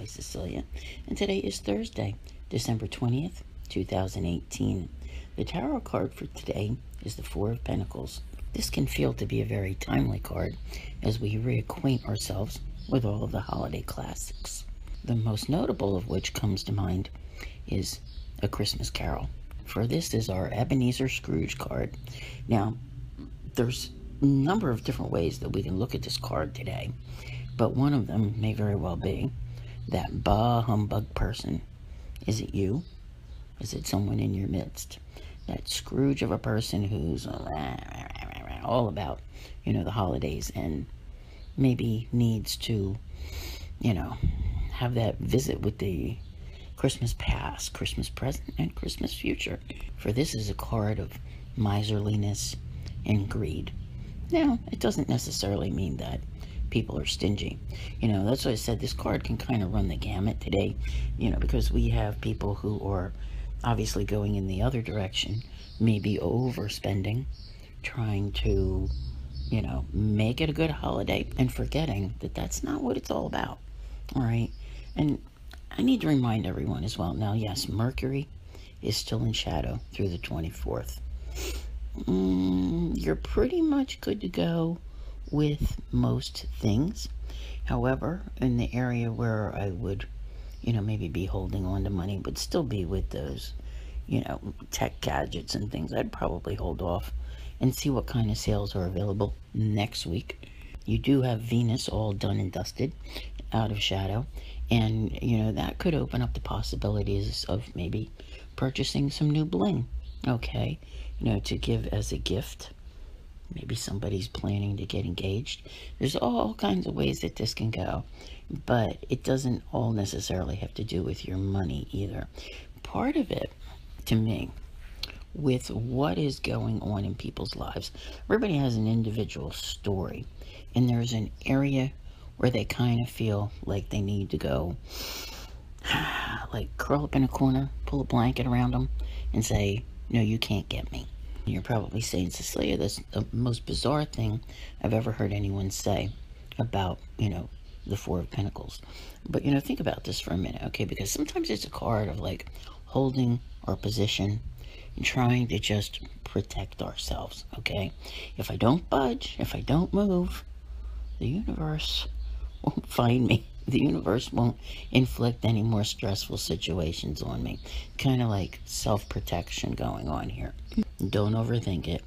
by Cecilia, and today is Thursday, December 20th, 2018. The tarot card for today is the Four of Pentacles. This can feel to be a very timely card as we reacquaint ourselves with all of the holiday classics. The most notable of which comes to mind is A Christmas Carol. For this is our Ebenezer Scrooge card. Now, there's a number of different ways that we can look at this card today, but one of them may very well be that bah humbug person. Is it you? Is it someone in your midst? That Scrooge of a person who's all about, the holidays and maybe needs to, have that visit with the Christmas past, Christmas present, and Christmas future. For this is a card of miserliness and greed. Now, it doesn't necessarily mean that people are stingy. That's why I said this card can kind of run the gamut today, because we have people who are obviously going in the other direction, maybe overspending, trying to, make it a good holiday and forgetting that that's not what it's all about. All right. And I need to remind everyone as well. Now, yes, Mercury is still in shadow through the 24th. You're pretty much good to go with most things. However, in the area where I would, maybe be holding on to money, would still be with those, tech gadgets and things. I'd probably hold off and see what kind of sales are available next week. You do have Venus all done and dusted out of shadow, and that could open up the possibilities of maybe purchasing some new bling, okay, to give as a gift. Maybe somebody's planning to get engaged. There's all kinds of ways that this can go, but it doesn't all necessarily have to do with your money either. Part of it, to me, with what is going on in people's lives, everybody has an individual story, and there's an area where they kind of feel like they need to go, like curl up in a corner, pull a blanket around them, and say, no, you can't get me. You're probably saying, Cecilia, that's the most bizarre thing I've ever heard anyone say about, the Four of Pentacles. But, think about this for a minute, okay? Because sometimes it's a card of, like, holding our position and trying to just protect ourselves, okay? If I don't budge, if I don't move, the universe won't find me. The universe won't inflict any more stressful situations on me. Kind of like self-protection going on here. Don't overthink it.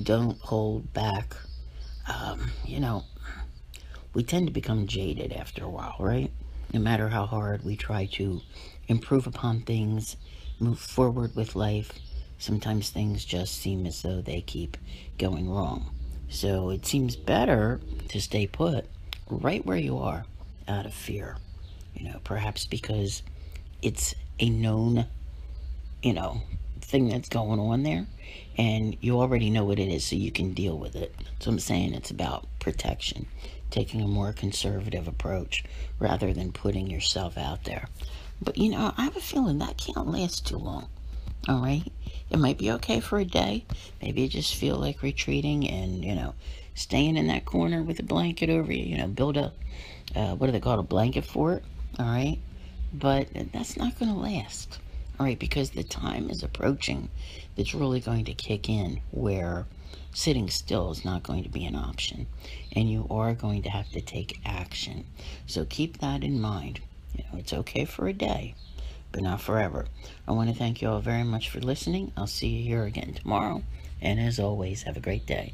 Don't hold back. We tend to become jaded after a while, right? No matter how hard we try to improve upon things, move forward with life, sometimes things just seem as though they keep going wrong. So it seems better to stay put right where you are out of fear. Perhaps because it's a known, thing that's going on there, and you already know what it is, so you can deal with it. So I'm saying it's about protection, taking a more conservative approach rather than putting yourself out there. But I have a feeling that can't last too long. All right, it might be okay for a day. Maybe you just feel like retreating and staying in that corner with a blanket over you. Build a what do they call it, a blanket fort. All right, but that's not going to last. All right, because the time is approaching that's really going to kick in where sitting still is not going to be an option, and you are going to have to take action. So keep that in mind. It's okay for a day, but not forever. I want to thank you all very much for listening. I'll see you here again tomorrow, and as always, have a great day.